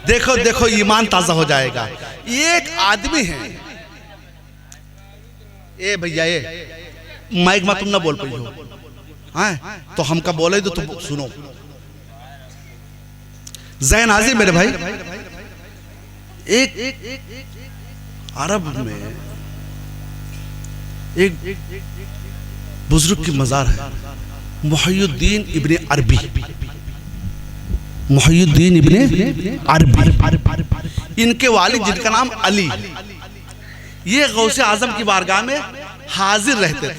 देखो देखो ईमान ताजा हो जाएगा। एक आदमी है, ए भैया ये माइक में तुम ना बोल पाई हो, हाँ तो हमका बोले तो तुम सुनो। जैन हाजिर मेरे भाई, एक अरब में एक बुजुर्ग की मजार है, मुहय्यिद्दीन इब्ने अरबी, मुहय्यिद्दीन इब्ने अरबी। इनके वालिद जिनका नाम अली, ये गौसे आजम की बारगाह में हाजिर रहते थे,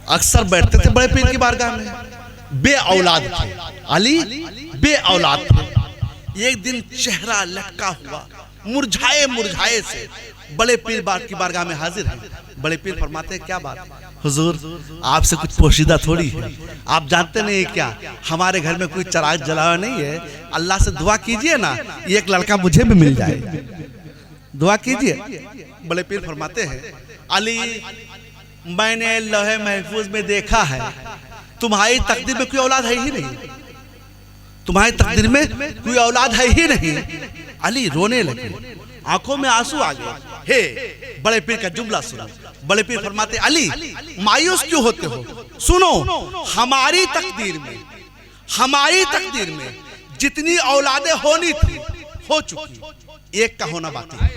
अक्सर बैठते थे बड़े पीर की बारगाह में। बे औलाद थे अली, बे औलाद थे। एक दिन चेहरा लटका हुआ, मुरझाए मुरझाए से बड़े पीर की बारगाह में हाजिर है। बड़े पीर फरमाते हैं क्या बात हुजूर, आपसे कुछ पोशीदा थोड़ी है, आप जानते नहीं क्या हमारे घर में कोई चिराग जलाया नहीं है, अल्लाह से दुआ कीजिए ना एक लड़का मुझे भी मिल जाए, दुआ कीजिए। बड़े पीर फरमाते हैं अली, मैंने लौहे महफूज में देखा है तुम्हारी तकदीर में कोई औलाद है ही नहीं, तुम्हारी तकदीर में कोई औलाद है ही नहीं। अली रोने लगे, आंखों में आंसू आ गए। हे बड़े पीर का जुमला सुनो। बड़े पीर फरमाते अली मायूस क्यों होते हो, सुनो हमारी तकदीर में जितनी औलादें होनी थी हो चुकी, एक का होना बाकी है।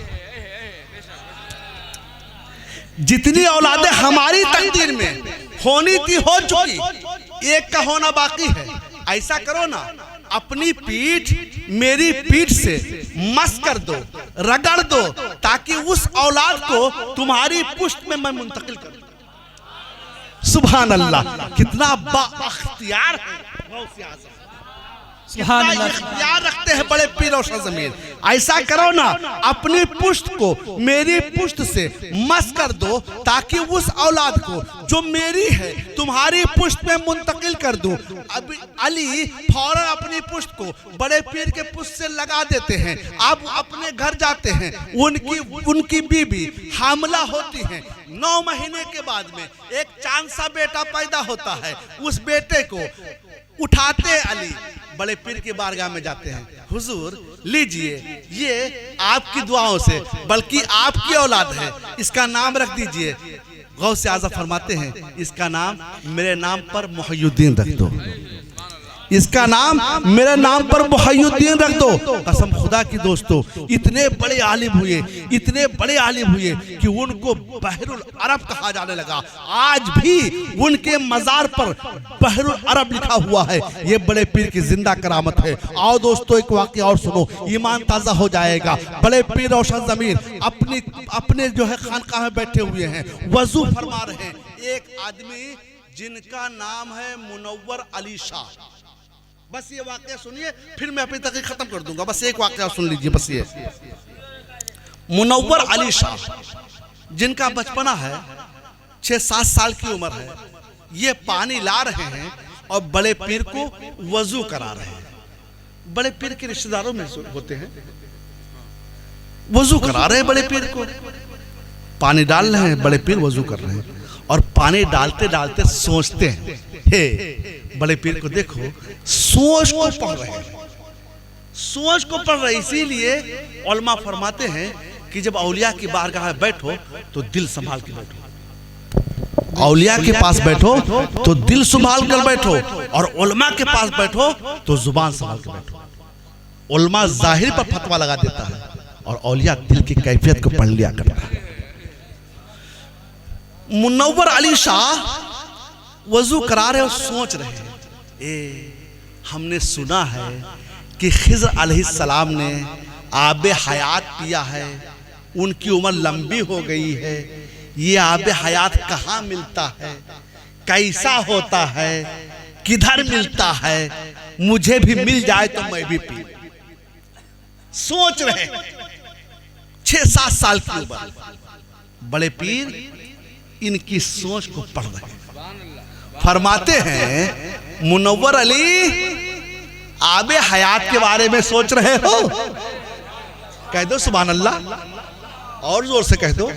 जितनी औलादें हमारी तकदीर में होनी थी हो चुकी, एक का होना बाकी है। ऐसा करो ना, अपनी पीठ मेरी पीठ से मस कर दो, रगड़ दो, ताकि उस औलाद को तुम्हारी पुष्ट में मैं मुंतकिल करूं। सुभान अल्लाह, कितना बाख्तियार है, कितना इख्तियार रखते हैं बड़े पीर और ज़मीर। ऐसा करो ना, अपनी पुष्ट को मेरी पुष्ट से मस कर दो, ताकि उस औलाद को जो मेरी है तुम्हारी पुष्ट में मुंतकिल कर दूं। अब अली फौरन अपनी पुष्ट को बड़े पीर के पुष्ट से लगा देते हैं। अब अपने घर जाते हैं, उनकी बीबी हामला होती है। 9 महीने के बाद में एक चांद सा बेटा पैदा होता है। उस बेटे को उठाते अली बड़े पीर की बारगाह में जाते हैं, हुजूर लीजिए, ये आपकी दुआओं से बल्कि आपकी औलाद है, इसका नाम रख दीजिए। गौसे आज़म फरमाते हैं इसका नाम मेरे नाम पर मुहय्यिद्दीन रख दो, इसका नाम मेरे नाम पर मुहय्यिद्दीन रख दो। कसम खुदा की दोस्तों, इतने बड़े आलिम हुए, इतने बड़े आलिम हुए कि उनको बहरुल अरब कहा जाने लगा। आज भी उनके मजार पर बहरुल अरब लिखा हुआ है। ये बड़े पीर की जिंदा करामत है। आओ दोस्तों एक वाक़या और सुनो, ईमान ताज़ा हो जाएगा। बड़े पीर रोशन ज़मीर अपने जो है खानकाह में बैठे हुए हैं, वज़ू फरमा रहे हैं। एक आदमी जिनका नाम है मुनव्वर अली शाह, बस ये वाक़या सुनिए, फिर मैं अपनी तकरीर खत्म कर दूंगा। बस एक वाक़या सुन लीजिए, बस ये मुनव्वर अली शाह जिनका बचपना है, 6-7 साल की उम्र है, ये पानी ला रहे हैं और बड़े पीर को वजू करा रहे हैं। बड़े पीर के रिश्तेदारों में होते हैं, वजू करा रहे हैं बड़े पीर को, पानी डाल रहे हैं, बड़े पीर वजू कर रहे हैं। और पानी डालते डालते सोचते हैं, हे बड़े पीर को देखो, सोच को पढ़ रहे हैं, सोच को पढ़ रहे। इसीलिए उलमा फरमाते हैं कि जब औलिया की बारगाह में बैठो तो दिल संभाल के बैठो, औलिया के पास बैठो तो दिल संभाल कर बैठो, और उलमा के पास बैठो तो जुबान संभाल के बैठो। उलमा जाहिर पर फतवा लगा देता है और औलिया दिल की कैफियत को पढ़ लिया करता है। मुनव्वर अली शाह वजू करा रहे और सोच रहे हैं, हमने सुना है कि खिज़र अलैहिस्सलाम ने आबे हयात पिया है, उनकी उम्र लंबी हो गई है। ये आबे हयात कहाँ मिलता है, कैसा होता है, किधर मिलता है, मुझे भी मिल जाए तो मैं भी पी। सोच रहे 6-7 साल की उम्र, बड़े पीर इनकी सोच को पढ़ रहे हैं। फरमाते हैं मुनव्वर अली आबे हयात के बारे में सोच रहे हो, कह दो सुभान अल्लाह, और जोर से कह दो।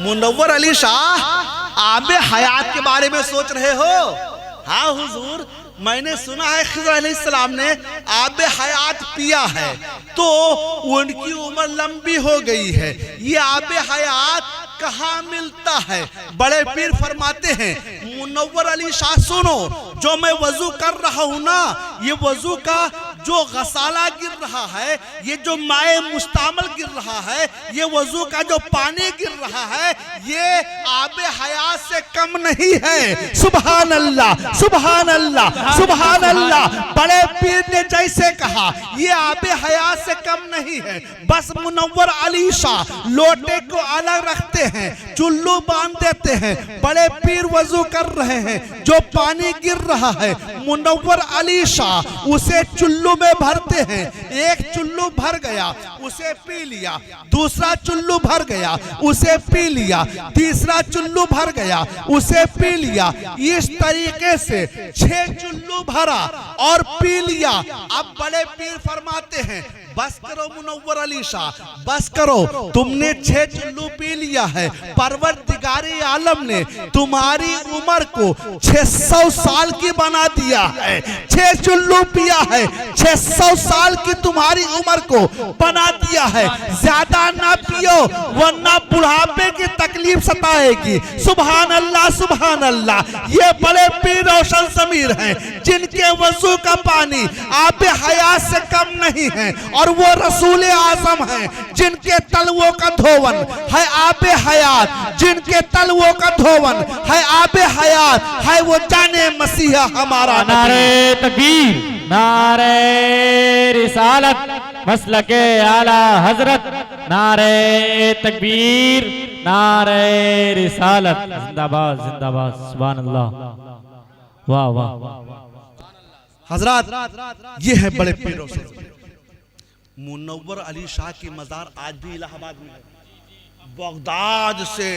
मुनव्वर अली शाह आबे हयात के बारे में सोच रहे हो? हाँ हुजूर, मैंने सुना है खिज़र अलैहिस्सलाम ने आबे हयात पिया है तो उनकी उम्र लंबी हो गई है। ये आबे हयात कहाँ मिलता है? बड़े पीर फरमाते हैं मुनव्वर अली शाह सुनो, जो मैं वजू कर रहा हूँ ना, ये वजू का जो गसाला गिर रहा है, ये जो माए मुस्तामल गिर रहा है, ये वजू का जो पानी गिर रहा है, ये आबे हयात से कम नहीं है। सुभान अल्लाह, सुभान अल्लाह, सुभान अल्लाह। बड़े पीर ने जैसे कहा ये आबे हयात से कम नहीं है। बस मुनव्वर अली शाह लोटे को अलग रखते हैं, चुल्लू बांध देते हैं, बड़े पीर वजू कर रहे हैं, जो पानी गिर रहा है मुनव्वर अली शाह उसे चुल्लू में भरते हैं। एक चुल्लू भर गया उसे पी लिया, दूसरा चुल्लू भर गया उसे पी लिया, तीसरा चुल्लू भर गया उसे पी लिया। इस तरीके से 6 चुल्लू भरा और पी लिया। अब बड़े पीर फरमाते हैं बस करो मुनव्वर अली शाह, बस करो, तुमने 6 चुल्लू पी लिया है, परवरदिगारे आलम ने तुम्हारी उम्र को 600 साल की बना दिया है। 6 चुल्लू पिया है, 600 साल की तुम्हारी उम्र को बना दिया है। ज्यादा ना पियो वरना बुढ़ापे की तकलीफ सताएगी। सुभान अल्लाह, सुभान अल्लाह। ये बड़े पीर रोशन ज़मीर हैं जिनके वजू का पानी आबे हयात से कम नहीं है, और वो रसूल आजम हैं जिनके तलवों का धोवन है आबे हयात, जिनके तलवों का धोवन है आबे हयात है, वो जाने मसीहा हमारा। नारे तकबीर, नारे रिसालत, मसलके आला हजरत, नारे तकबीर, नारे रिसालत, जिंदाबाद जिंदाबाद, सुभान अल्लाह, वाह वाह। हजरात ये है बड़े पीर रोशन मुनव्वर अली शाह की मज़ार आज भी इलाहाबाद में है। बगदाद से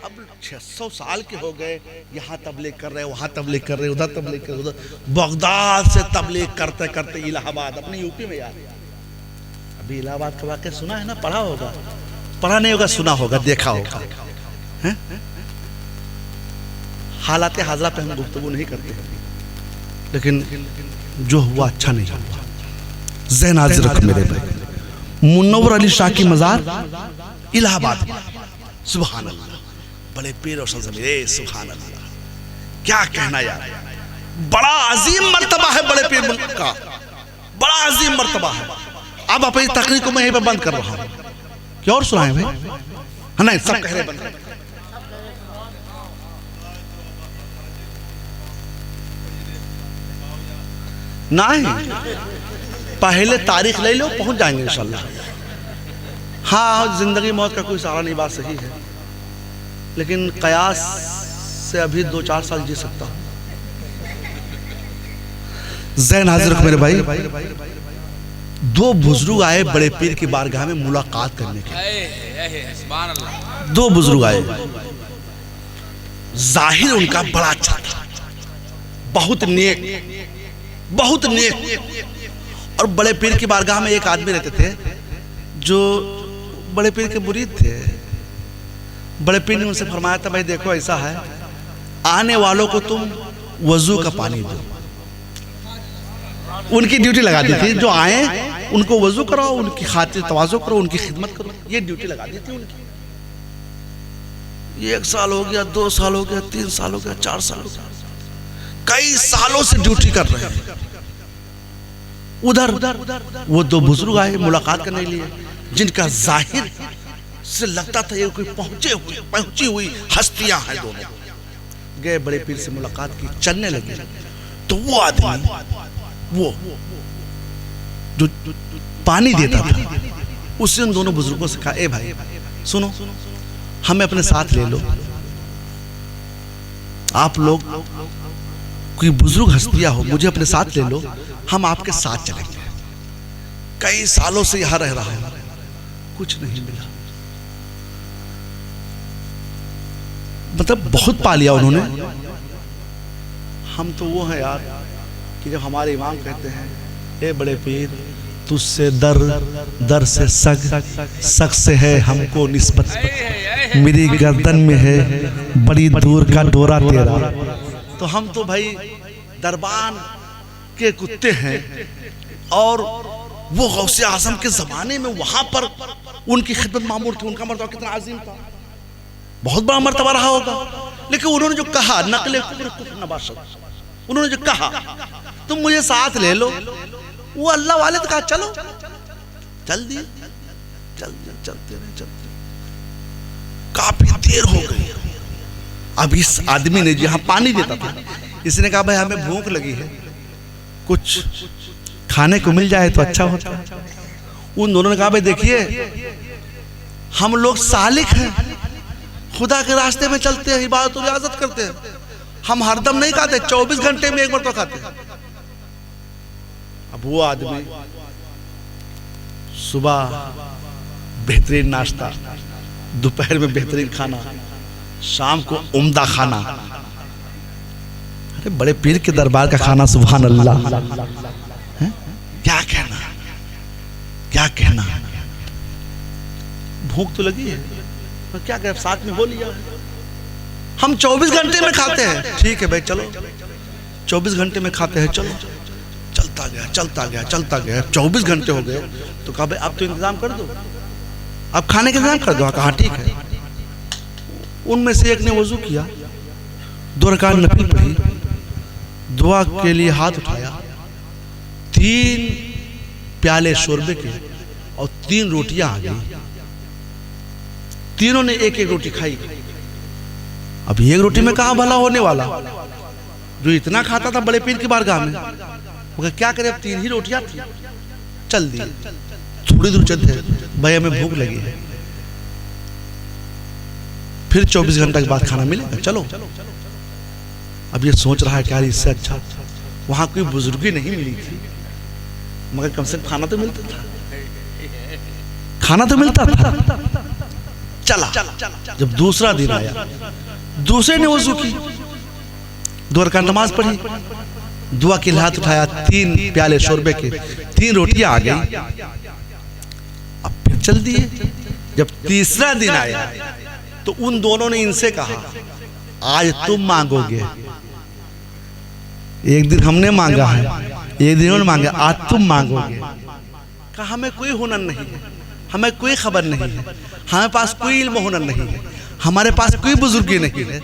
अब 600 साल के हो गए, यहाँ तबलीग कर रहे, वहाँ तबलीग कर रहे, उधर तबलीग कर रहे, उधर बगदाद से तबलीग करते करते इलाहाबाद, अपने यूपी में यार। अभी इलाहाबाद का वाक़या सुना है ना, पढ़ा होगा, पढ़ा नहीं होगा, सुना होगा, देखा होगा। हालात हाजरा पे हम गुफ्तगू नहीं करते, लेकिन जो हुआ अच्छा नहीं हुआ। ज़हन हाज़िर रख मेरे भाई, मुनव्वर अली शाह की मज़ार इलाहाबाद में। सुभान अल्लाह, बड़े पीर और ज़मीर, सुभान अल्लाह, क्या कहना यार, बड़ा अजीम मर्तबा है बड़े पीर का, बड़ा अजीम मर्तबा है। अब अपनी तकरीर को मैं यहीं पे बंद कर रहा हूँ, क्या और सुनाए भाई? हाँ नहीं, सब कह रहे बंद। नहीं, पहले तारीख ले लो, पहुंच जाएंगे इंशाल्लाह। हाँ, जिंदगी मौत का कोई सहारा नहीं, बात सही है, लेकिन कयास से अभी 2-4 साल जी सकता हूँ। ज़हन हाज़िर रख मेरे भाई, 2 बुजुर्ग आए बड़े पीर की बारगाह में मुलाकात करने के लिए। 2 बुजुर्ग आए, जाहिर उनका बड़ा अच्छा था, बहुत नेक, बहुत नेक। और बड़े पीर की बारगाह में एक आदमी रहते थे जो बड़े पीर के मुरीद थे। बड़े पीर ने उनसे फरमाया था, भाई देखो ऐसा है, आने वालों को तुम वजू का पानी दो। उनकी ड्यूटी लगा दी थी, जो आए उनको वजू कराओ, उनकी खातिर तवाज़ो करो, उनकी खिदमत करो, ये ड्यूटी लगा दी थी उनकी। 1 साल हो गया, 2 साल हो गया, 3 साल हो गया, 4 साल हो गया, कई सालों से ड्यूटी कर रहे हैं। उधर वो 2 बुजुर्ग आए मुलाकात करने के लिए, जिनका जाहिर से लगता था ये कोई पहुंची हुई हस्तियां हैं। दोनों गए, बड़े पीर से मुलाकात की, चलने लगे, तो वो आदमी, वो जो पानी देता था, उसने उन दोनों बुजुर्गों से कहा, ए भाई सुनो, हमें अपने साथ ले लो, आप लोग कोई बुजुर्ग हस्तियां हो, मुझे अपने साथ ले लो, हम आपके साथ चलेंगे। कई सालों से यहां रह रहा हूं, कुछ नहीं मिला, मतलब बहुत पा लिया उन्होंने। हम तो वो है यार कि जब हमारे इमाम कहते हैं, ए बड़े पीर तुझसे दर से सग से है हमको निस्बत, मेरी गर्दन में है बड़ी दूर का डोरा तेरा। तो हम तो भाई दरबान के कुत्ते हैं और वो गौसे आजम के जमाने में वहां पर उनकी खिदमत मामूर थी। उनका मर्तबा कितना अजीम था, बहुत बड़ा मर्तबा रहा होगा। लेकिन उन्होंने जो कहा, नकले कुफ्र नबाशत, उन्होंने जो कहा तुम मुझे साथ ले लो, वो अल्लाह वाले तो कहा चलो, चल दिए, चलते रहे। काफी देर हो गई। अब इस आदमी ने जहां पानी देता था, इसने कहा भाई हमें भूख लगी है, कुछ खाने को मिल जाए तो अच्छा होता। उन दोनों ने कहा भाई देखिए हम लोग सालिक हैं, खुदा के रास्ते में चलते हैं, इबादत और रियाजत करते हैं, हम हरदम नहीं खाते, 24 घंटे में एक बार तो खाते हैं। अब वो आदमी सुबह बेहतरीन नाश्ता, दोपहर में बेहतरीन खाना, शाम को उम्दा खाना। अरे बड़े पीर के दरबार का खाना, सुभान अल्लाह, क्या कहना, क्या कहना। भूख तो लगी है पर क्या करें, साथ में हो लिया। हम 24 घंटे में खाते हैं, ठीक है भाई चलो 24 घंटे में खाते हैं, चलो। चलता गया चलता गया चलता गया, 24 घंटे हो गए। तो कहा भाई अब तो इंतजाम कर दो, अब खाने का इंतजाम कर दो। कहा ठीक है। उनमें से एक ने वजू किया, 2 रकात नफिल पढ़ी, दुआ के लिए हाथ उठाया, 3 प्याले शोरबे के और 3 रोटियां आ गई। तीनों ने एक एक रोटी खाई। अब एक रोटी में कहां भला होने वाला, जो इतना खाता था बड़े पीर की बारगाह में, मगर क्या करे, अब 3 ही रोटियां थी। चल दिए, थोड़ी दूर चलते भाई हमें भूख लगी है, फिर 24 घंटे के बाद खाना मिलेगा, चलो। अब ये सोच रहा है कि यार इससे अच्छा वहां कोई बुजुर्गी नहीं मिली थी, मगर कम से कम खाना तो मिलता था, खाना तो मिलता था। चला। जब दूसरा दिन आया, दूसरे ने वजू की, 2 रकात नमाज पढ़ी, दुआ के लिए हाथ उठाया, 3 प्याले शोरबे के, 3 रोटियां आ गई। अब फिर चल दिए। जब तीसरा दिन आया तो उन दोनों ने इनसे कहा आज तुम मांगोगे, एक दिन हमने मांगा है, एक दिन उन्होंने मांगा, आज तुम मांगोगे। कहा हमें कोई हुनर नहीं है, हमें कोई खबर नहीं है, हमारे पास कोई इल्म हुनर नहीं है, हमारे पास कोई बुजुर्गी नहीं है,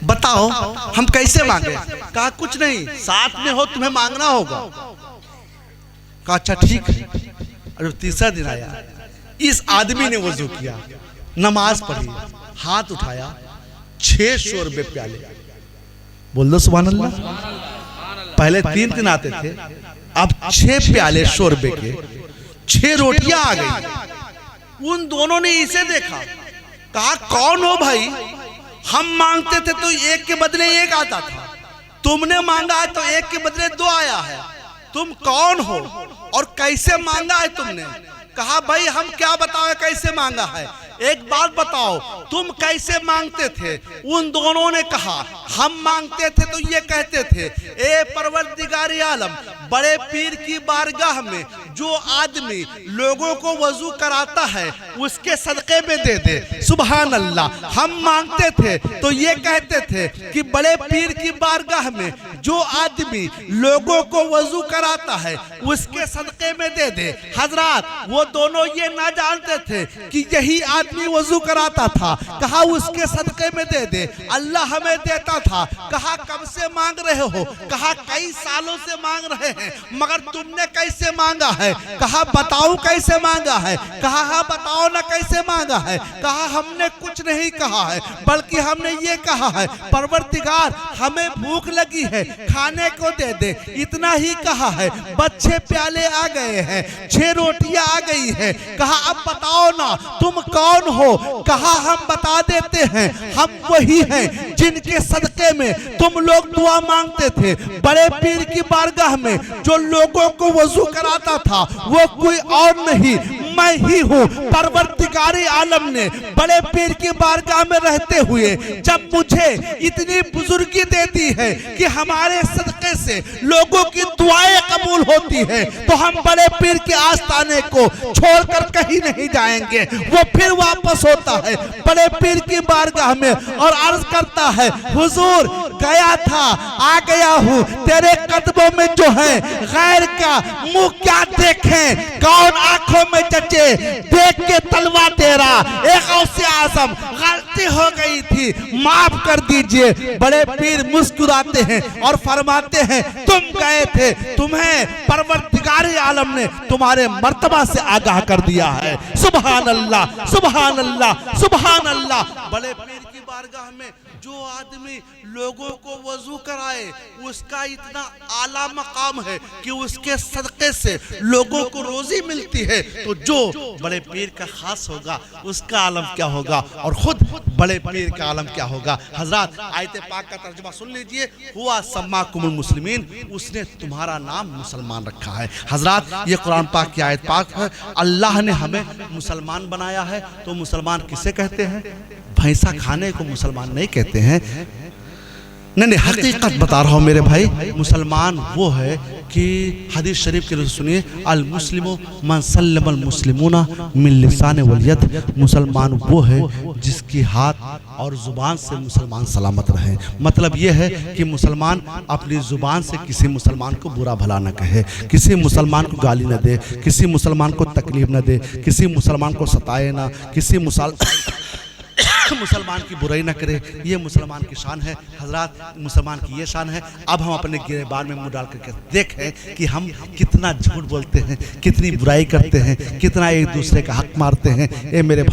बताओ हम कैसे मांगे। कहा कुछ नहीं, साथ में हो तुम्हें मांगना होगा। कहा अच्छा ठीक है। और तीसरा दिन आया, इस आदमी ने वजू किया, नमाज पढ़ी, हाथ उठाया, 6 शोरबे प्याले, बोल दो सुभान अल्लाह। पहले 3 दिन आते थे, अब 6 प्याले शोरबे के, 6 रोटियां आ गई। उन दोनों ने इसे देखा, कहा कौन हो भाई, हम मांगते थे तो एक के बदले एक आता था, तुमने मांगा है तो एक के बदले 2 आया है, तुम कौन हो और कैसे मांगा है तुमने। कहा भाई हम क्या बताओ कैसे मांगा है, एक बात बताओ तुम कैसे मांगते थे। उन दोनों ने कहा हम मांगते थे तो ये कहते थे, ए परवरदिगार आलम, बड़े पीर की बारगाह में जो आदमी लोगों को वजू कराता है उसके सदक़े में दे दे। सुभान अल्लाह। हम मांगते थे तो ये कहते थे कि बड़े पीर की बारगाह में जो आदमी लोगों को वजू कराता है उसके सदक़े में दे दे। हजरात वो दोनों ये ना जानते थे कि यही आदमी वजू कराता था। कहा उसके सदक़े में दे दे, अल्लाह हमें देता था। कहा कब से मांग रहे हो, कहा कई सालों से मांग रहे हैं, मगर तुमने कैसे मांगा है। कहा बताओ कैसे मांगा है। कहा हाँ बताओ ना कैसे मांगा है। कहा हमने कुछ नहीं कहा है, बल्कि हमने ये कहा है परवरदिगार हमें भूख लगी है, खाने को दे दे, इतना ही कहा है। बच्चे प्याले आ गए हैं, 6 रोटियां आ गई है। कहा अब बताओ ना तुम कौन हो। कहा हम बता देते हैं, हम वही हैं जिनके सदक़े में तुम लोग दुआ मांगते थे। बड़े पीर की बारगाह में जो लोगों को वजू कराता था वो कोई और नहीं मैं ही हूँ। परवरदिगारे आलम ने बड़े पीर की बारगाह में रहते हुए जब मुझे इतनी बुजुर्गी दे दी है कि हमारे सदक़े से लोगों की दुआएं कबूल होती है, तो हम बड़े पीर के आस्थाने को छोड़कर कहीं नहीं जाएंगे। वो फिर वापस होता है बड़े पीर की बारगाह में और अर्ज करता है, हुजूर गया था आ गया हूँ, तेरे कदमों में जो है गैर का मुंह क्या देखें, कौन आंखों में जचे, देख के तलवा तेरा एक गौसे आज़म, गलती हो गई थी माफ कर दीजिए। बड़े पीर मुस्कुराते हैं और फरमाते हैं, तुम गए थे, तुम्हें परवरदिगारे आलम ने तुम्हारे मर्तबा से आगाह कर दिया है। सुभान अल्लाह, सुभान अल्लाह, सुभान अल्लाह। बड़े पीर की बारगाह में जो आदमी लोगों को वजू कराए, उसका इतना आला मकाम है कि उसके सदक़े से लोगों को रोजी मिलती है। तो जो बड़े पीर का खास होगा उसका आलम क्या होगा, और खुद बड़े पीर का आलम क्या होगा। हजरत आयत पाक का तर्जुमा सुन लीजिए, हुआ सम्माकुमुल मुस्लिमीन, उसने तुम्हारा नाम मुसलमान रखा है। हजरत ये कुरान पाक की आयत पाक है, अल्लाह ने हमें मुसलमान बनाया है। तो मुसलमान किसे कहते हैं? भैंसा खाने को मुसलमान नहीं कहते हैं। नहीं, हकीकत बता रहा हूँ मेरे भाई, मुसलमान वो है कि हदीस शरीफ के सुनिए, अल मुस्लिमो मन सल्लमल मुस्लिमूना मिन लिसान वल यद, मुसलमान वो है जिसकी हाथ और ज़ुबान से मुसलमान सलामत रहे। मतलब ये है कि मुसलमान अपनी ज़ुबान से किसी मुसलमान को बुरा भला न कहे, किसी मुसलमान को गाली न दे, किसी मुसलमान को तकलीफ न दे, किसी मुसलमान को सताए ना, किसी मुसलमान की बुराई न करे। ये मुसलमान की शान है हजरत, मुसलमान की ये शान है। अब हम अपने गिरेबान में मुंह डाल करके देखें कि हम कितना झूठ बोलते हैं, कितनी बुराई करते हैं, कितना एक दूसरे का हक मारते हैं। ए मेरे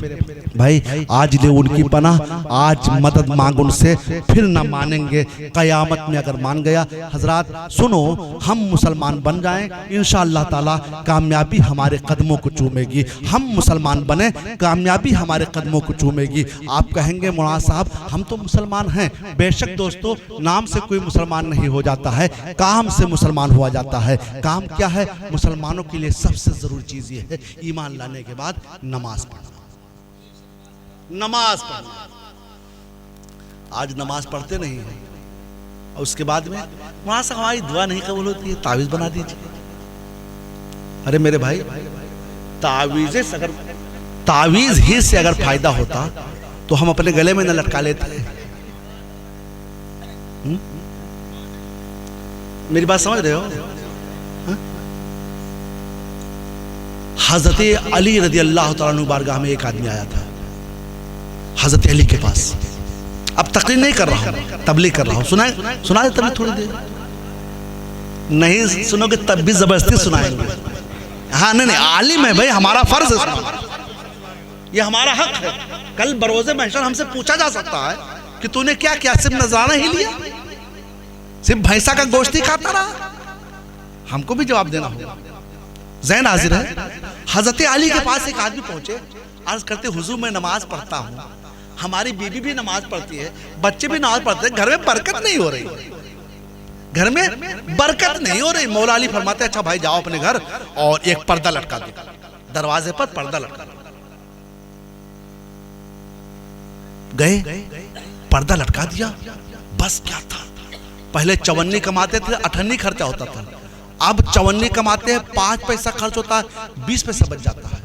भाई, आज ले उनकी पनाह, आज मदद मांग उनसे, फिर न मानेंगे कयामत में अगर मान गया। हजरत सुनो, हम मुसलमान बन जाएं, इंशाअल्लाह ताला कामयाबी हमारे कदमों को चूमेगी। हम मुसलमान बने, कामयाबी हमारे कदमों को चूमेगी। आप कहेंगे मौलाना साहब हम तो मुसलमान हैं। बेशक दोस्तों, नाम से कोई मुसलमान नहीं हो जाता है, काम से मुसलमान हुआ जाता है। काम क्या है? मुसलमानों के लिए सबसे जरूरी चीज ये है, ईमान लाने के बाद नमाज पढ़ना। नमाज पढ़ना, आज नमाज पढ़ते नहीं है, और उसके बाद में मौलाना साहब हमारी दुआ नहीं कबूल होती है, तावीज बना दीजिए। अरे मेरे भाई, तावीज ही से अगर फायदा होता तो हम अपने गले में न लटका लेते। मेरी बात समझ रहे हो? हजरत अली रज़ी अल्लाह तआला अन्हु बारगाह में एक आदमी आया था हजरत अली के पास। अब तकरीर नहीं कर रहा हूं, तबलीग कर रहा हूं। सुना दे तबलीग थोड़ी देर, नहीं सुनोगे तब भी जबरदस्ती सुनाएंगे। हाँ नहीं, आलिम है भाई, हमारा फर्ज है, ये हमारा हक है। कल बरोज़े महशर हमसे पूछा जा सकता है कि तूने क्या किया, सिर्फ नजराना ही लिया, सिर्फ भैंसा का गोश्त ही खाता रहा? हमको भी जवाब देना होगा। ज़हन हाजिर है। हजरत अली के पास एक आदमी पहुंचे, अर्ज करते, हुजूर मैं नमाज पढ़ता हूँ, हमारी बीवी भी नमाज पढ़ती है, बच्चे भी नमाज पढ़ते हैं, घर में बरकत नहीं हो रही, घर में बरकत नहीं हो रही। मौला अली फरमाते, अच्छा भाई जाओ अपने घर और एक पर्दा लटका दो, दरवाजे पर पर्दा लटका दो। गए, पर्दा लटका दिया, बस क्या था, पहले चवन्नी कमाते थे, 98 खर्चा होता था, अब चवन्नी कमाते हैं, 5 पैसा खर्च होता है, 20 पैसा बच जाता है।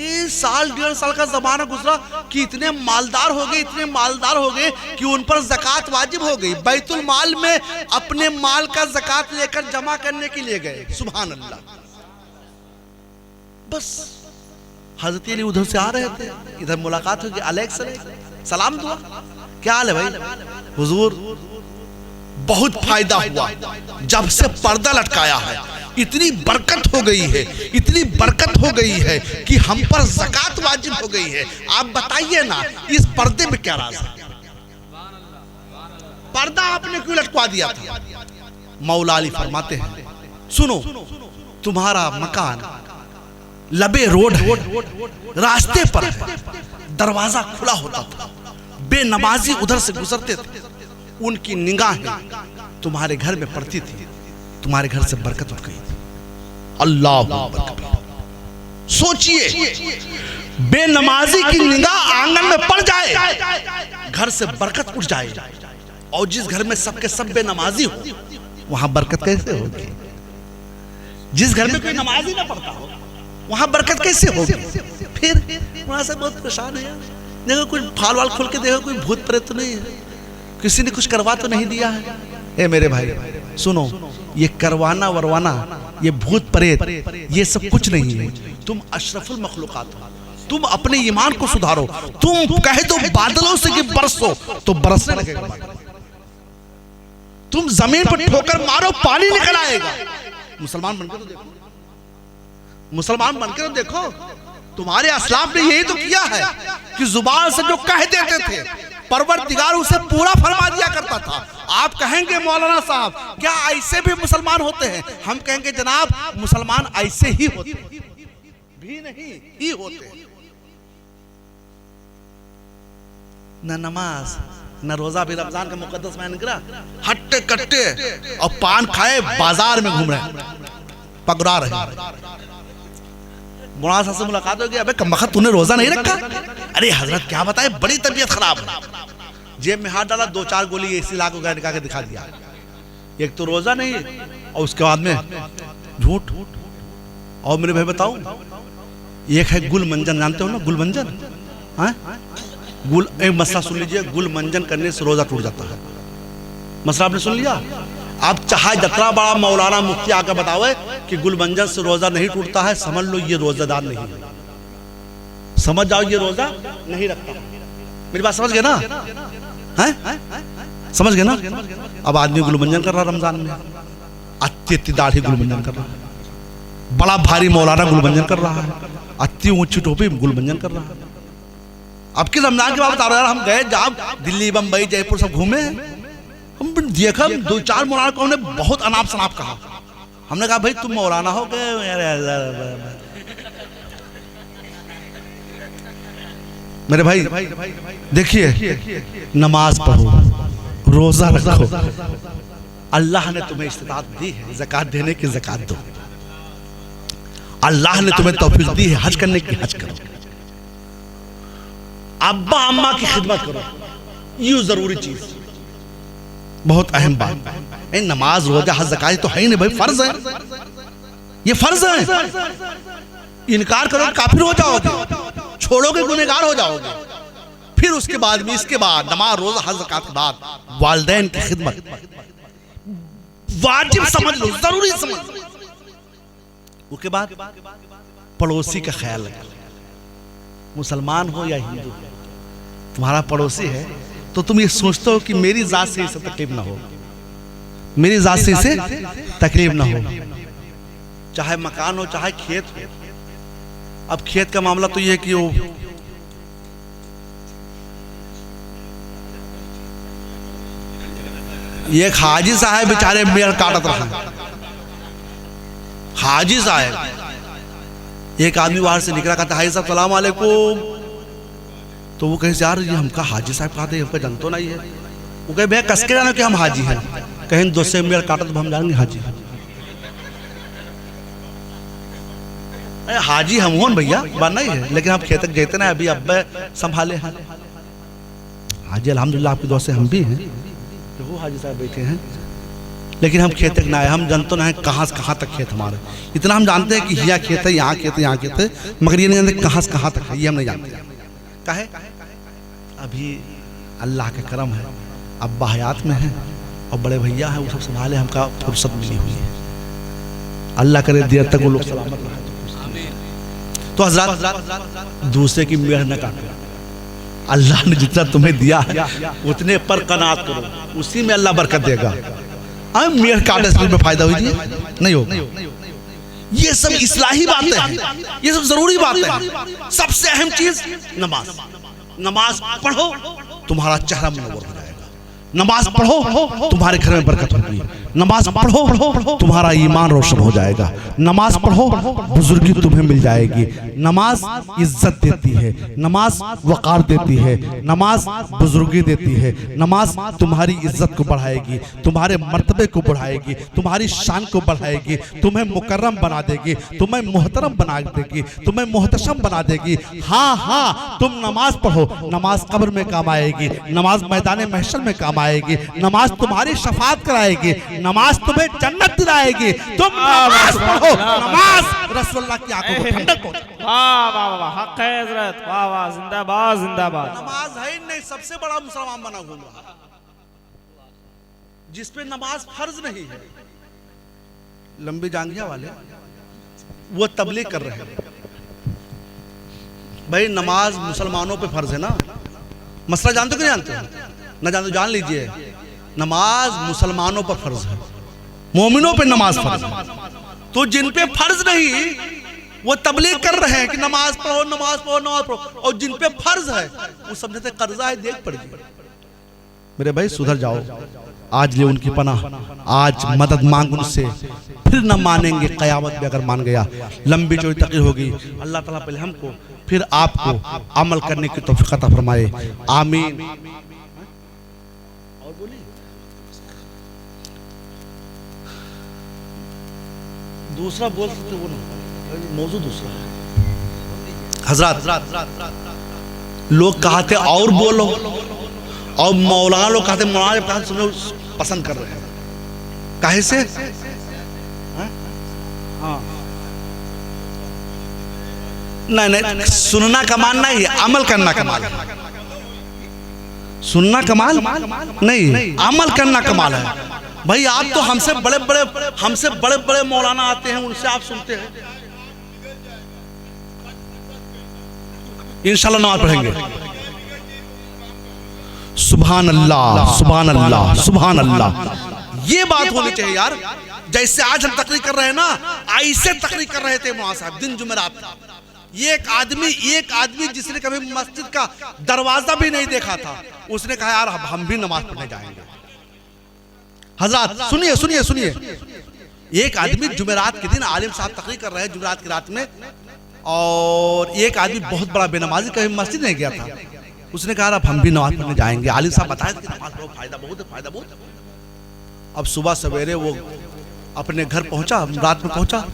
इस साल 1.5 साल का जमाना गुजरा कि इतने मालदार हो गए, इतने मालदार हो गए कि उन पर ज़कात वाजिब हो गई। बैतुल माल में अपने माल का ज़कात लेकर जमा करने के लिए गए। सुभान अल्लाह। बस हजरत अली उधर से आ रहे थे, इधर मुलाकात होगी, अलैकुम सलाम दुआ, क्या हाल है भाई? हुजूर बहुत फायदा हुआ जब से पर्दा लटकाया है, इतनी बरकत हो गई है, इतनी बरकत हो गई है कि हम पर ज़कात वाजिब हो गई है। आप बताइए ना, इस पर्दे में क्या राज है? पर्दा आपने क्यों लटका दिया था? मौला अली फरमाते हैं, सुनो, तुम्हारा मकान लबे रोड है, रास्ते पर है, दरवाजा खुला होता था, बेनमाजी उधर से गुजरते थे, उनकी निगाहें तुम्हारे घर में पड़ती थी, तुम्हारे घर से बरकत उठ गई थी। अल्लाह सोचिए, बेनमाजी की निगाह आंगन में पड़ जाए, घर से बरकत उठ जाए। और जिस घर में सबके सब बेनमाजी हो, वहां बरकत कैसे होगी? जिस घर में कोई नमाजी ना पढ़ता हो, वहां बरकत कैसे होगी? फिर वहां से बहुत परेशान है यार, देखो कोई फाल वाल खोल के देखो, कोई भूत प्रेत तो नहीं है, किसी ने कुछ करवा तो नहीं दिया है। ए मेरे भाई सुनो, ये करवाना वरवाना, ये भूत प्रेत, ये सब कुछ नहीं है। तुम अशरफुल मखलूकात हो, तुम अपने ईमान को सुधारो। तुम कहे तो बादलों से कि बरसो तो बरसने लगेगा, तुम जमीन पर ठोकर मारो पानी निकल आएगा। मुसलमान बनकर तो देखो, मुसलमान बनकर तो देखो, तुम्हारे अस्लाफ ने यही तो किया है कि जुबान से जो कह देते थे परवरदिगार उसे पूरा फरमा दिया करता था। आप कहेंगे मौलाना साहब क्या ऐसे भी मुसलमान होते हैं? हम कहेंगे जनाब मुसलमान ऐसे ही होते भी नहीं ही होते। न नमाज न रोजा भी रमजान का मुकद्दस महीना निकला, हट्टे कट्टे और पान खाए बाजार में घूम रहे, पगड़ा रहे। मौलाना साहब से मुलाकात हो गई, अबे कमबख्त तूने रोजा नहीं रखा? अरे हजरत क्या बताए, बड़ी तबीयत खराब है। जेब में हाथ डाला, 2-4 गोली एसी लाख वगैरह निकाल के दिखा दिया। एक तो रोजा नहीं और उसके बाद में झूठ। और मेरे भाई बताओ, एक है गुलमंजन, जानते हो ना गुलमंजन? हाँ, गुल एक मसला सुन लीजिए, गुलमंजन करने से रोजा टूट जाता है। मसला आपने सुन लिया? आप चाहे जितना बड़ा मौलाना मुफ्ती आकर बतावे कि गुलमंजन से रोजा नहीं टूटता है, समझ लो ये रोजादार नहीं है, समझ जाओ ये रोजा नहीं रखता। मेरी बात समझ गए ना? हैं? समझ गए ना? अब आदमी गुलमंजन कर रहा रमजान में, अति दाढ़ी गुलमंजन कर रहा है, बड़ा भारी मौलाना गुलमंजन कर रहा है, अति ऊंची टोपी गुलमंजन कर रहा है। अब किस रमजान की बात बता रहे हैं? हम गए जब दिल्ली बम्बई जयपुर सब घूमे, हम देखा 2-4 मौलाना को हमने बहुत अनाप शनाप कहा। हमने कहा भाई तुम मौलाना हो गए? मेरे भाई देखिए, नमाज पढ़ो, रोजा रखो, अल्लाह ने तुम्हें इस्तिताअत दी है ज़कात देने की, ज़कात दो। अल्लाह ने तुम्हें तौफीक दी है हज करने की, हज करो। अब्बा अम्मा की खिदमत करो, ये जरूरी चीज, बहुत अहम बात। नमाज रोजा हज ज़कात तो है ही नहीं भाई, फर्ज है, ये फर्ज है। इनकार करो काफिर हो जाओगे, छोड़ोगे गुनहगार हो जाओगे। फिर उसके बाद में, इसके बाद नमाज रोजा हज ज़कात के बाद वालिदैन की खिदमत वाजिब समझ लो, जरूरी समझ लो। उसके बाद पड़ोसी का ख्याल रखो, मुसलमान हो या हिंदू, तुम्हारा पड़ोसी है तो तुम ये सोचते हो कि मेरी जात से इसे तकलीफ ना हो, मेरी जात से इसे तकलीफ ना हो, चाहे मकान हो चाहे खेत हो। अब खेत का मामला तो ये है कि वो ये हाजी साहब बेचारे मेड़ काटत रहा, हाजी साहब। एक आदमी बाहर से निकला, कहता हाजी साहब सलाम अलैकुम। तो वो कहे यार ये हमका हाजी साहब कहते हैं, हमका जानतो नहीं है। वो कहे भैया कस के जानो कि हम हाजी हैं, कहीं दोस्त मेड़ काटत हम जानेंगे हाजी हैं। हाजी हम हो भैया बात नहीं है, लेकिन हम खेत तक जेते ना, अभी अब संभाले हैं हाजी, अल्हम्दुलिल्लाह आपकी दुआ से हम भी हैं, तो वो हाजी साहब बैठे हैं, लेकिन हम खेत तक ना आए। हम जानते ना है कहाँ से कहाँ तक खेत हमारे, इतना हम जानते हैं कि यहाँ खेत है, यहाँ खेत है, यहाँ खेत है, मगर ये नहीं जानते कहाँ से कहाँ तक है, ये हम नहीं जानते। काहे? अभी अल्लाह का करम है, अब्बा हयात में है और बड़े भैया हैं, वो सब संभाले, हमका फुर्सत मिली हुई है। अल्लाह करे देर तक वो लोग सलामत रहे। तो हज़रात दूसरे की मेड़ न काटो, अल्लाह ने जितना तुम्हें दिया है उतने पर कनात करो, उसी में अल्लाह बरकत देगा। मेड़ काटने से फायदा हुई नहीं होगा। ये सब इस्लाही बातें हैं, ये सब जरूरी बातें हैं। सबसे अहम चीज नमाज। नमाज पढ़ो तुम्हारा चेहरा मुनव्वर हो जाएगा, नमाज पढ़ो तुम्हारे घर में बरकत होगी, नमाज पढ़ो, तुम्हारा ईमान रोशन हो जाएगा। नमाज पढ़ो, बुजुर्गी तुम्हें मिल जाएगी। नमाज इज्जत देती है, नमाज वक़ार देती है, नमाज बुजुर्गी देती है। नमाज तुम्हारी इज्जत को बढ़ाएगी, तुम्हारे मर्तबे को बढ़ाएगी, तुम्हारी शान को बढ़ाएगी, तुम्हें मुकर्रम बना देगी, तुम्हें मोहतरम बना देगी, तुम्हें मोहतशम बना देगी। हाँ हाँ, तुम नमाज पढ़ो, नमाज कब्र में काम आएगी, नमाज मैदान महशर में काम आएगी, नमाज तुम्हारी शफाअत कराएगी, नमाज तुम्हें जन्नत दिलाएगी। तुम नमाज पढ़ो, नमाज रसूलुल्लाह की आंखों को ठंडक पहुंचाएगी। वाह वाह वाह, हक है हजरत, वाह वाह, जिंदाबाद जिंदाबाद। नमाज है ही नहीं, सबसे बड़ा मुसलमान बना घूमा जिसपे नमाज फर्ज नहीं है। लंबी जांघिया वाले वो तबलीग कर रहे हैं। भाई नमाज मुसलमानों पे फर्ज है ना। मसला जानते कि नहीं जानते? ना जानते जान लीजिए, नमाज मुसलमानों पर फर्ज है, मोमिनों पे नमाज फर्ज है। तो जिन पे फर्ज नहीं वो तबलीग कर रहे हैं कि नमाज पढ़ो, नमाज पढ़ो, नमाज पढ़ो, और जिन पे फर्ज है वो समझते कर्जा है, देख पड़ेगी। मेरे भाई सुधर जाओ, आज ले उनकी पनाह, आज मदद मांग उनसे, फिर न मानेंगे कयामत में अगर मान गया। लंबी चौड़ी तकरीर होगी। अल्लाह ताला पहले हमको फिर आपको अमल करने की तौफीक अता फरमाए, आमीन। और बोलिए दूसरा बोल सकते वो ना, मौजू दूसरा है। हजरत लोग कहते और बोलो, और मौलाना लोग कहते मौलाना सुनो पसंद कर रहे हैं। काहे से? हाँ नहीं, सुनना कमाल नहीं है, अमल करना कमाल है। सुनना कमाल नहीं, अमल करना कमाल है। भाई आप तो हमसे बड़े बड़े मौलाना आते हैं, उनसे आप सुनते हैं। इंशाल्लाह नमाज पढ़ेंगे। सुभान अल्लाह, सुभान अल्लाह, सुभान अल्लाह। ये बात होनी चाहिए यार। जैसे आज हम तकरीर कर रहे हैं ना, ऐसे तकरीर कर रहे थे मौलाना साहब दिन जुमेरात। एक आदमी जिसने कभी मस्जिद का दरवाजा भी नहीं देखा था, उसने कहा यार हम भी नमाज पढ़ने जाएंगे। हजरत सुनिए सुनिए सुनिए, एक आदमी जुमेरात के दिन आलिम साहब तकरीर कर रहे हैं जुमेरात की रात में, और एक आदमी बहुत बड़ा बेनमाजी कभी मस्जिद नहीं गया था, उसने कहा अब हम भी नमाज पढ़ने जाएंगे। आलिम साहब बताए कि नमाज पढ़ो, फायदा बहुत है, फायदा बहुत है। अब सुबह सवेरे वो अपने घर पहुंचा, रात में पहुंचा,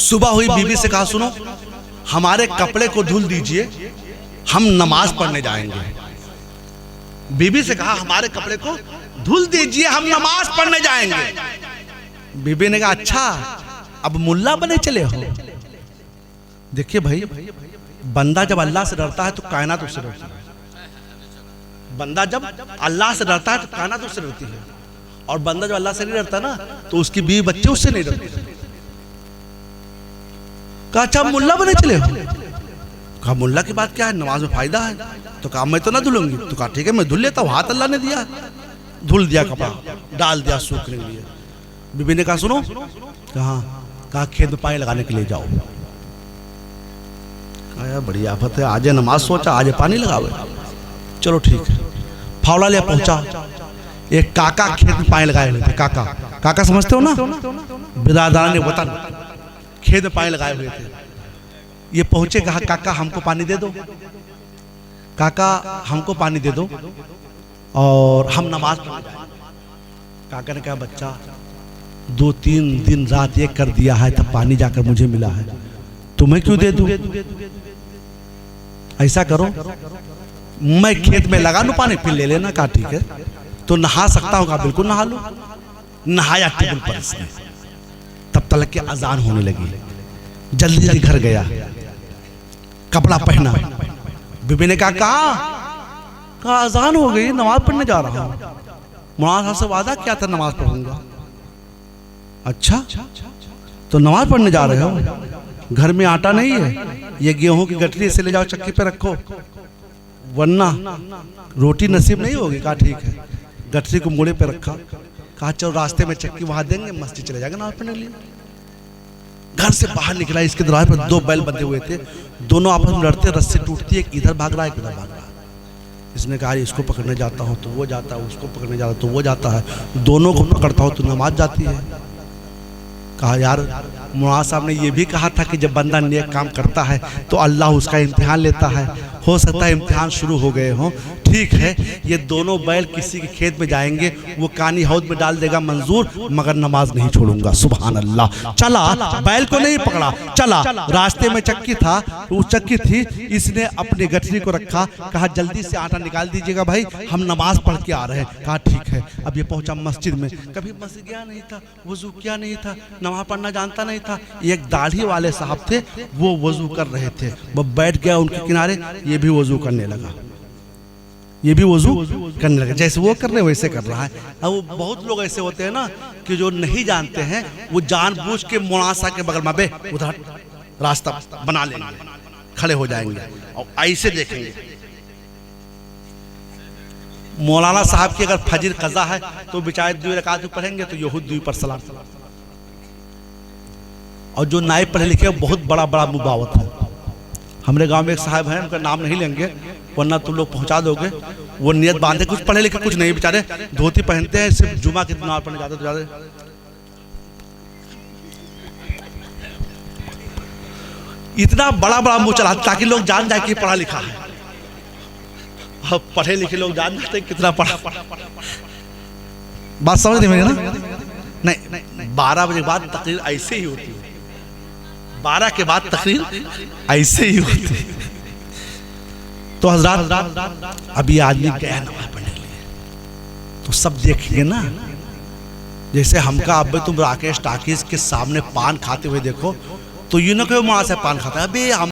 सुबह हुई, बीवी से कहा सुनो हमारे कपड़े को धुल दीजिए, हम नमाज पढ़ने जाएंगे। बीबी से कहा हमारे कपड़े को धुल दीजिए, हम नमाज पढ़ने जाएंगे। बीबी ने कहा अच्छा अब मुल्ला बने चले हो। देखिए भाई, बंदा जब अल्लाह से डरता है तो कायनात उससे डरती है। बंदा जब अल्लाह से डरता है तो कायनात उससे डरती है, और बंदा जब अल्लाह से नहीं डरता ना तो उसकी बीवी बच्चे उससे नहीं डरते। कहा अच्छा मुल्ला बने चले हो। कहा मुल्ला की बात क्या है, नमाज में फायदा है। तो कहा मैं तो ना धुलूंगी। तो कहा ठीक है मैं धुल लेता हूँ, हाथ अल्लाह ने दिया। धुल दिया, कपड़ा डाल दिया सूखने के लिए। बीबी ने कहा सुनो, कहा खेत में पानी लगाने के लिए जाओ। कहा यार बड़ी आफत है, आज नमाज सोचा आज पानी लगावे, चलो ठीक है। फावड़ा लिया, पहुंचा, एक काका खेत में पानी लगाए हुए थे। काका समझते हो ना, बिरादरान वतन, खेत में पानी लगाए हुए थे। ये पहुंचे, कहा काका हमको पानी दे दो, काका हमको पानी दे दो और हम नमाज पढ़ने जाएंगे। काका ने कहा बच्चा 2-3 दिन रात एक कर दिया है तब पानी जाकर मुझे मिला है, तुम्हें क्यों दे दूं? ऐसा करो मैं खेत में लगा लूं पानी, फिर ले लेना। कहा ठीक है। तो नहा सकता हूँ? कहा बिल्कुल नहा लो। नहाया टेबल पर इसने, तब तक के अजान होने लगी। जल्दी जल्दी घर गया, कपड़ा पहना। बीबी ने कहा अजान हो गई, नमाज पढ़ने जा रहा हूँ। मौलाना साहब से वादा किया था नमाज पढ़ूंगा। अच्छा तो नमाज पढ़ने जा रहे हो, घर में आटा नहीं है, ये गेहूं की गठरी से ले जाओ चक्की पे रखो वरना रोटी नसीब नहीं होगी। कहा ठीक है। गठरी को मुड़े पे रखा, कहा चलो रास्ते में चक्की वहां देंगे, मस्जिद चले जाएगा नमाज पढ़ने के लिए। घर से बाहर निकला, इसके दरवाजे पर 2 बैल बंधे हुए थे, दोनों आपस में लड़ते, रस्सी टूटती है, एक इधर भाग रहा है एक इधर भाग रहा है। इसने कहा इसको पकड़ने जाता हूँ तो वो जाता है, उसको पकड़ने जाता तो वो जाता है, दोनों को पकड़ता हूँ तो नमाज जाती है। कहा यार मौलाना साहब ने ये भी कहा था कि जब बंदा नेक काम करता है तो अल्लाह उसका इम्तिहान लेता है, हो सकता है इम्तिहान शुरू हो गए हों। ठीक है, ये दोनों बैल किसी के खेत में जाएंगे, वो कानी हौद में डाल देगा मंजूर, मगर नमाज नहीं छोड़ूंगा। सुभान अल्लाह। चला, बैल को नहीं पकड़ा, चला, रास्ते में चक्की था, वो चक्की थी, इसने अपनी गठरी को रखा, कहा जल्दी से आटा निकाल दीजिएगा भाई, हम नमाज पढ़ के आ रहे हैं। कहा ठीक है। अब ये पहुंचा मस्जिद में, कभी मस्जिद गया नहीं था, वजू किया नहीं था, नमाज पढ़ना जानता नहीं था। एक दाढ़ी वाले साहब थे, वो वजू कर रहे थे, वो बैठ गया उनके किनारे, ये भी वजू करने लगा, ये भी वजू करने लगा, जैसे वो कर रहे वैसे कर रहा है। अब वो बहुत लोग ऐसे होते हैं ना कि जो नहीं जानते हैं, वो जानबूझ के मुनासा के बगल में बे उधर रास्ता बना लेंगे, खड़े हो जाएंगे और ऐसे देखेंगे। मौलाना साहब की अगर फजर कज़ा है तो बेचारे 2 रकात पढ़ेंगे तो यहूद 2 पर सलाम। और जो नायब पढ़े लिखे बहुत बड़ा बड़ा मुबावत है। हमारे गांव में एक साहब हैं, उनका नाम नहीं लेंगे वरना तुम लोग पहुंचा दोगे। वो नियत बांधे, कुछ पढ़े लिखे कुछ नहीं, बेचारे धोती पहनते हैं, सिर्फ जुमा की नमाज पढ़ने जाते तो जाते। इतना बड़ा बड़ा मुंह चलाते ताकि लोग जान जाए कि पढ़ा लिखा है। अब पढ़े लिखे लोग जान जाते हैं कितना पढ़ा। बात समझ नहीं मेरी ना? नहीं, 12 बजे के बाद तकरीर ऐसे ही होती है, 12 के बाद तकरीर ऐसे ही होती है। तो हजरात अभी आदमी गया नमाज पढ़ने के लिए, तो सब देखेंगे ना। जैसे हमका अब तुम राकेश टाकीज के सामने पान खाते हुए देखो तो यूं ना कोई वहां से पान खाता है, अबे हम